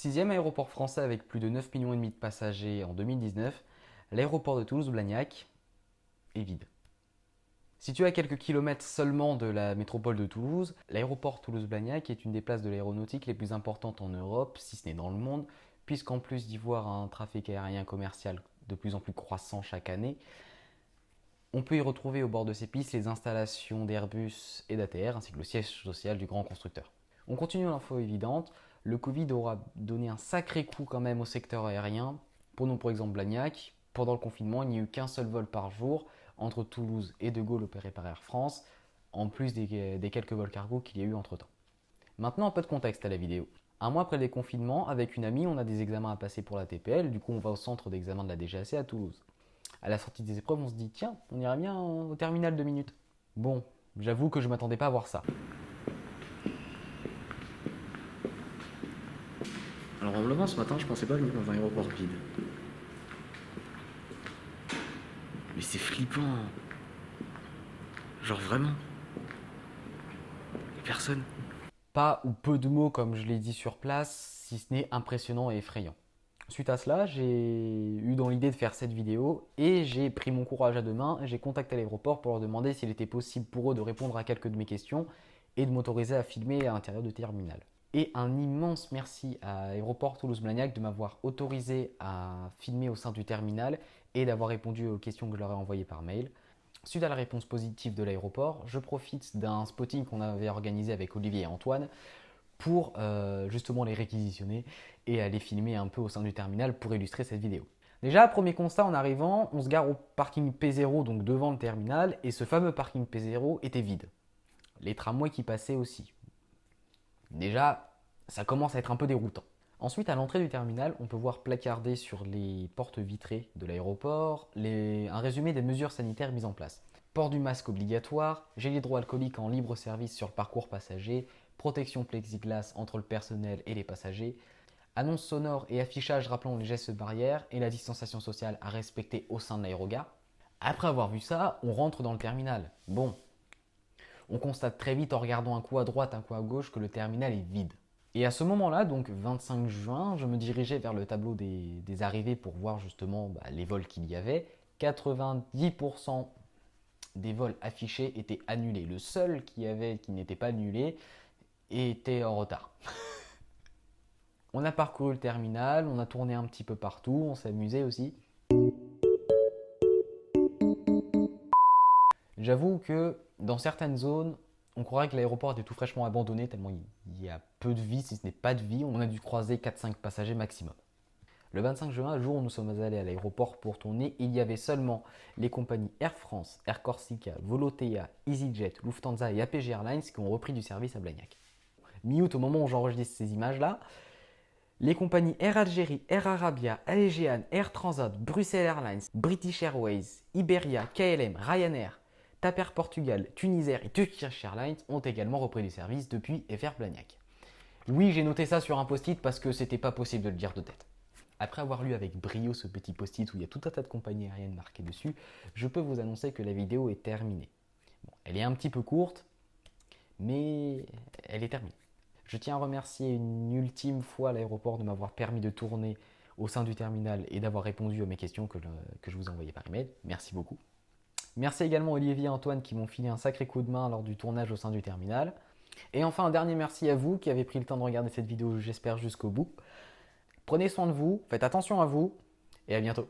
Sixième aéroport français avec plus de 9,5 millions de passagers en 2019, l'aéroport de Toulouse-Blagnac est vide. Situé à quelques kilomètres seulement de la métropole de Toulouse, l'aéroport Toulouse-Blagnac est une des places de l'aéronautique les plus importantes en Europe, si ce n'est dans le monde, puisqu'en plus d'y voir un trafic aérien commercial de plus en plus croissant chaque année, on peut y retrouver au bord de ces pistes les installations d'Airbus et d'ATR, ainsi que le siège social du grand constructeur. On continue l'info évidente, le Covid aura donné un sacré coup quand même au secteur aérien. Prenons pour exemple Blagnac. Pendant le confinement, il n'y a eu qu'un seul vol par jour entre Toulouse et De Gaulle opéré par Air France, en plus des quelques vols cargo qu'il y a eu entre temps. Maintenant, un peu de contexte à la vidéo. Un mois après le déconfinement, avec une amie, on a des examens à passer pour la TPL, du coup on va au centre d'examen de la DGAC à Toulouse. À la sortie des épreuves, on se dit tiens, on irait bien au terminal 2 minutes. Bon, j'avoue que je m'attendais pas à voir ça. Alors en me levant ce matin, je pensais pas venir dans un aéroport vide. Mais c'est flippant. Genre vraiment. Y a personne. Pas ou peu de mots comme je l'ai dit sur place, si ce n'est impressionnant et effrayant. Suite à cela, j'ai eu dans l'idée de faire cette vidéo et j'ai pris mon courage à deux mains et j'ai contacté l'aéroport pour leur demander s'il était possible pour eux de répondre à quelques de mes questions et de m'autoriser à filmer à l'intérieur du terminal. Et un immense merci à Aéroport Toulouse-Blagnac de m'avoir autorisé à filmer au sein du terminal et d'avoir répondu aux questions que je leur ai envoyées par mail. Suite à la réponse positive de l'aéroport, je profite d'un spotting qu'on avait organisé avec Olivier et Antoine pour justement les réquisitionner et aller filmer un peu au sein du terminal pour illustrer cette vidéo. Déjà, premier constat en arrivant, on se gare au parking P0, donc devant le terminal, et ce fameux parking P0 était vide. Les tramways qui passaient aussi. Déjà, ça commence à être un peu déroutant. Ensuite, à l'entrée du terminal, on peut voir placardé sur les portes vitrées de l'aéroport un résumé des mesures sanitaires mises en place. Port du masque obligatoire, gel hydroalcoolique en libre service sur le parcours passager, protection plexiglas entre le personnel et les passagers, annonce sonore et affichage rappelant les gestes barrières et la distanciation sociale à respecter au sein de l'aérogare. Après avoir vu ça, on rentre dans le terminal. Bon, on constate très vite en regardant un coup à droite, un coup à gauche que le terminal est vide. Et à ce moment-là, donc 25 juin, je me dirigeais vers le tableau des arrivées pour voir justement les vols qu'il y avait. 90% des vols affichés étaient annulés. Le seul qui n'était pas annulé était en retard. On a parcouru le terminal, on a tourné un petit peu partout, on s'est amusé aussi. J'avoue que dans certaines zones, on croirait que l'aéroport était tout fraîchement abandonné tellement il y a peu de vie, si ce n'est pas de vie. On a dû croiser 4-5 passagers maximum. Le 25 juin, le jour où nous sommes allés à l'aéroport pour tourner, il y avait seulement les compagnies Air France, Air Corsica, Volotea, EasyJet, Lufthansa et APG Airlines qui ont repris du service à Blagnac. Mi-août, au moment où j'enregistre ces images-là, les compagnies Air Algérie, Air Arabia, Aegean, Air Transat, Bruxelles Airlines, British Airways, Iberia, KLM, Ryanair, TAP Air Portugal, Tunisair et Turkish Airlines ont également repris du service depuis FR Blagnac. Oui, j'ai noté ça sur un post-it parce que c'était pas possible de le dire de tête. Après avoir lu avec brio ce petit post-it où il y a tout un tas de compagnies aériennes marquées dessus, je peux vous annoncer que la vidéo est terminée. Bon, elle est un petit peu courte, mais elle est terminée. Je tiens à remercier une ultime fois l'aéroport de m'avoir permis de tourner au sein du terminal et d'avoir répondu à mes questions que je vous envoyais par email. Merci beaucoup. Merci également Olivier et Antoine qui m'ont filé un sacré coup de main lors du tournage au sein du terminal. Et enfin, un dernier merci à vous qui avez pris le temps de regarder cette vidéo, j'espère, jusqu'au bout. Prenez soin de vous, faites attention à vous et à bientôt.